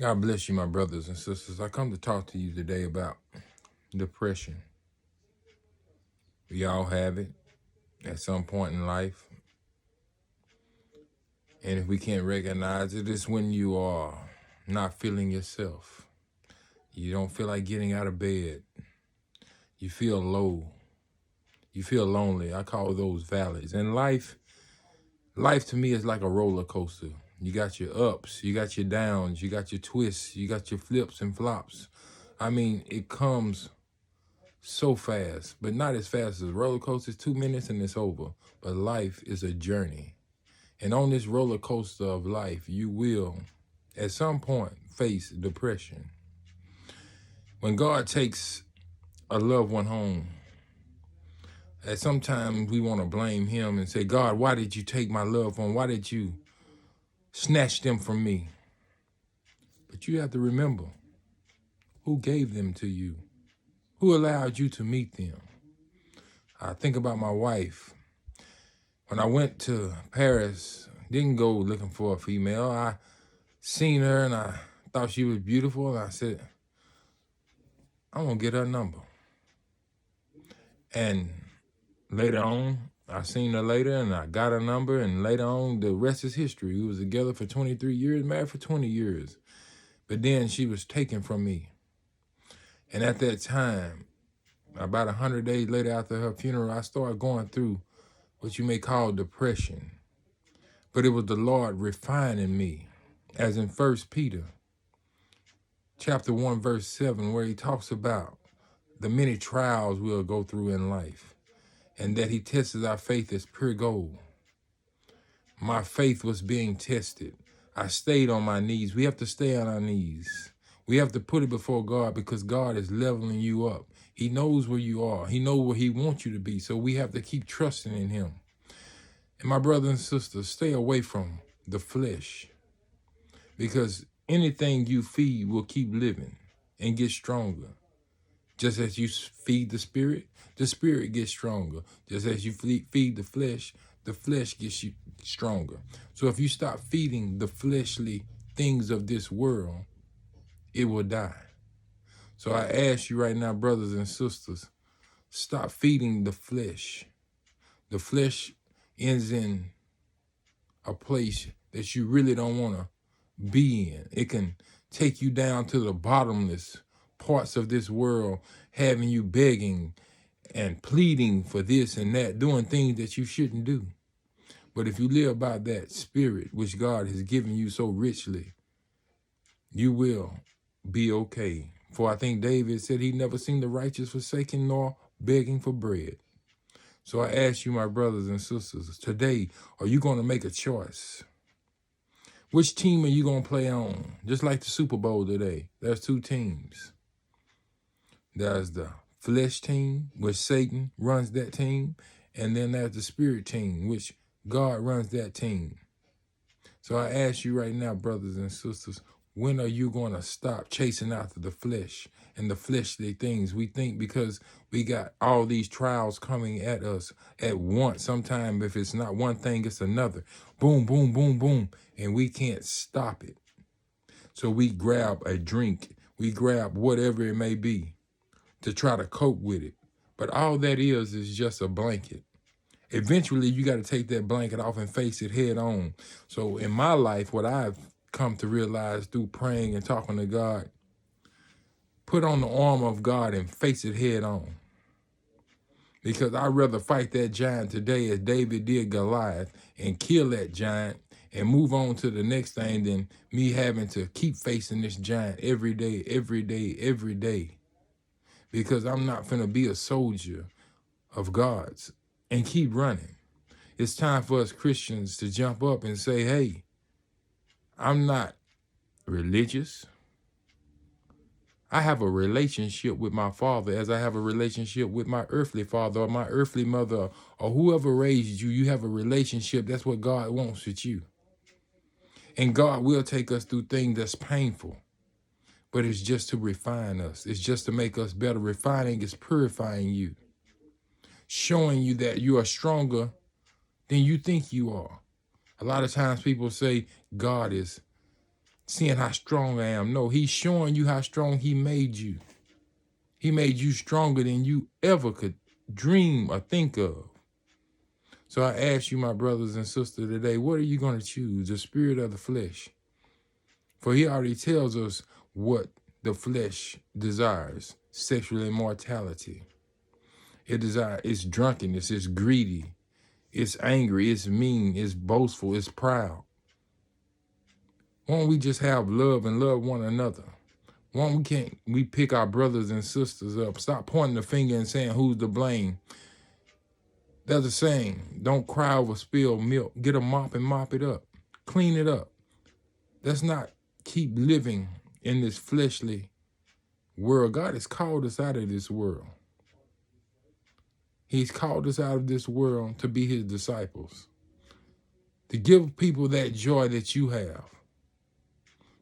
God bless you, my brothers and sisters. I come to talk to you today about depression. We all have it at some point in life. And if we can't recognize it, it's when you are not feeling yourself. You don't feel like getting out of bed. You feel low. You feel lonely. I call those valleys. And life to me is like a roller coaster. You got your ups, you got your downs, you got your twists, you got your flips and flops. I mean, it comes so fast, but not as fast as a roller coaster. It's 2 minutes and it's over. But life is a journey. And on this roller coaster of life, you will, at some point, face depression. When God takes a loved one home, at sometimes we want to blame him and say, God, why did you take my loved one? Why did you snatch them from me? But you have to remember who gave them to you, who allowed you to meet them. I think about my wife. When I went to Paris, didn't go looking for a female. I seen her and I thought she was beautiful. And I said, I'm going to get her number. And later on, I seen her later and I got her number. And later on, the rest is history. We was together for 23 years, married for 20 years. But then she was taken from me. And at that time, about 100 days later after her funeral, I started going through what you may call depression. But it was the Lord refining me, as in 1 Peter chapter 1, verse 7, where he talks about the many trials we'll go through in life, and that he tests our faith as pure gold. My faith was being tested. I stayed on my knees. We have to stay on our knees. We have to put it before God because God is leveling you up. He knows where you are. He knows where he wants you to be. So we have to keep trusting in him. And my brothers and sisters, stay away from the flesh, because anything you feed will keep living and get stronger. Just as you feed the spirit gets stronger. Just as you feed the flesh gets you stronger. So if you stop feeding the fleshly things of this world, it will die. So I ask you right now, brothers and sisters, stop feeding the flesh. The flesh ends in a place that you really don't want to be in. It can take you down to the bottomless parts of this world, having you begging and pleading for this and that, doing things that you shouldn't do. But if you live by that spirit which God has given you so richly, you will be okay. For I think David said he never seen the righteous forsaken nor begging for bread. So I ask you, my brothers and sisters, today, are you going to make a choice? Which team are you going to play on? Just like the Super Bowl today, there's two teams. There's the flesh team, which Satan runs that team, and then there's the spirit team, which God runs that team. So I ask you right now, brothers and sisters, when are you going to stop chasing after the flesh and the fleshly things? We think because we got all these trials coming at us at once. Sometimes if it's not one thing, it's another. Boom, boom, boom, boom. And we can't stop it. So we grab a drink. We grab whatever it may be to try to cope with it. But all that is just a blanket. Eventually, you got to take that blanket off and face it head on. So in my life, what I've come to realize through praying and talking to God, put on the armor of God and face it head on. Because I'd rather fight that giant today as David did Goliath and kill that giant and move on to the next thing than me having to keep facing this giant every day, every day, every day. Because I'm not finna be a soldier of God's and keep running. It's time for us Christians to jump up and say, hey, I'm not religious. I have a relationship with my father as I have a relationship with my earthly father or my earthly mother or whoever raised you. You have a relationship. That's what God wants with you. And God will take us through things that's painful, but it's just to refine us. It's just to make us better. Refining is purifying you, showing you that you are stronger than you think you are. A lot of times people say God is seeing how strong I am. No, he's showing you how strong he made you. He made you stronger than you ever could dream or think of. So I ask you, my brothers and sisters, today, what are you going to choose, the spirit or the flesh? For he already tells us what the flesh desires: sexual immortality. It's drunkenness, it's greedy, it's angry, it's mean, it's boastful, it's proud. Why don't we just have love and love one another? Why don't we pick our brothers and sisters up? Stop pointing the finger and saying who's to blame. There's a saying, don't cry over spilled milk. Get a mop and mop it up. Clean it up. Let's not keep living in this fleshly world. God has called us out of this world. He's called us out of this world to be his disciples, to give people that joy that you have,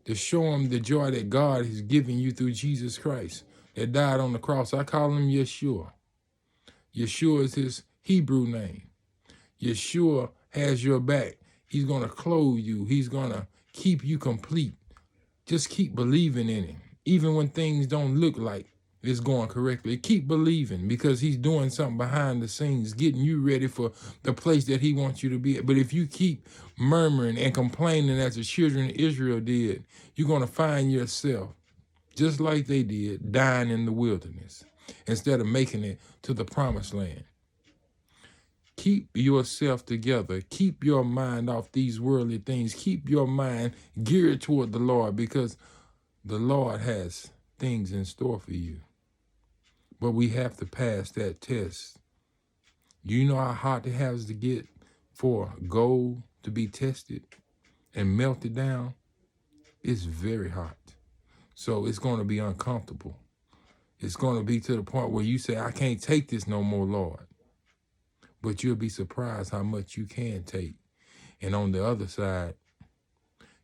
to show them the joy that God has given you through Jesus Christ that died on the cross. I call him Yeshua. Yeshua is his Hebrew name. Yeshua has your back. He's going to clothe you. He's going to keep you complete. Just keep believing in him. Even when things don't look like it's going correctly, keep believing, because he's doing something behind the scenes, getting you ready for the place that he wants you to be at. But if you keep murmuring and complaining as the children of Israel did, you're going to find yourself, just like they did, dying in the wilderness instead of making it to the promised land. Keep yourself together. Keep your mind off these worldly things. Keep your mind geared toward the Lord, because the Lord has things in store for you. But we have to pass that test. You know how hard it has to get for gold to be tested and melted down? It's very hot. So it's going to be uncomfortable. It's going to be to the point where you say, I can't take this no more, Lord. But you'll be surprised how much you can take. And on the other side,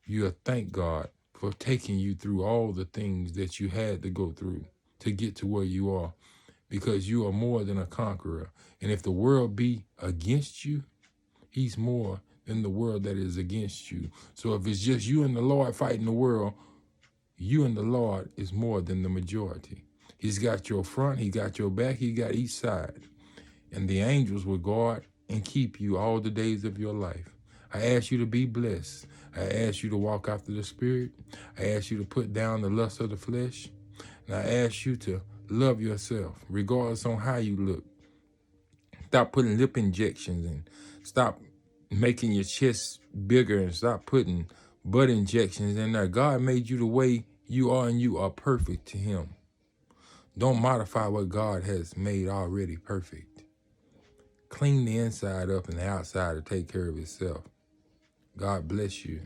you'll thank God for taking you through all the things that you had to go through to get to where you are, because you are more than a conqueror. And if the world be against you, he's more than the world that is against you. So if it's just you and the Lord fighting the world, you and the Lord is more than the majority. He's got your front, he got your back, he got each side. And the angels will guard and keep you all the days of your life. I ask you to be blessed. I ask you to walk after the Spirit. I ask you to put down the lust of the flesh. And I ask you to love yourself, regardless on how you look. Stop putting lip injections and stop making your chest bigger and stop putting butt injections in there. God made you the way you are, and you are perfect to him. Don't modify what God has made already perfect. Clean the inside up and the outside to take care of itself. God bless you.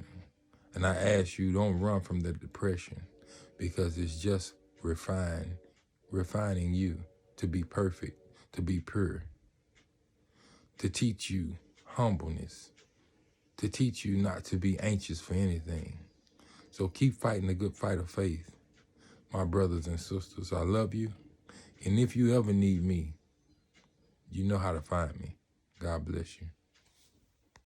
And I ask you, don't run from the depression, because it's just refining you to be perfect, to be pure, to teach you humbleness, to teach you not to be anxious for anything. So keep fighting the good fight of faith, my brothers and sisters. I love you. And if you ever need me, you know how to find me. God bless you.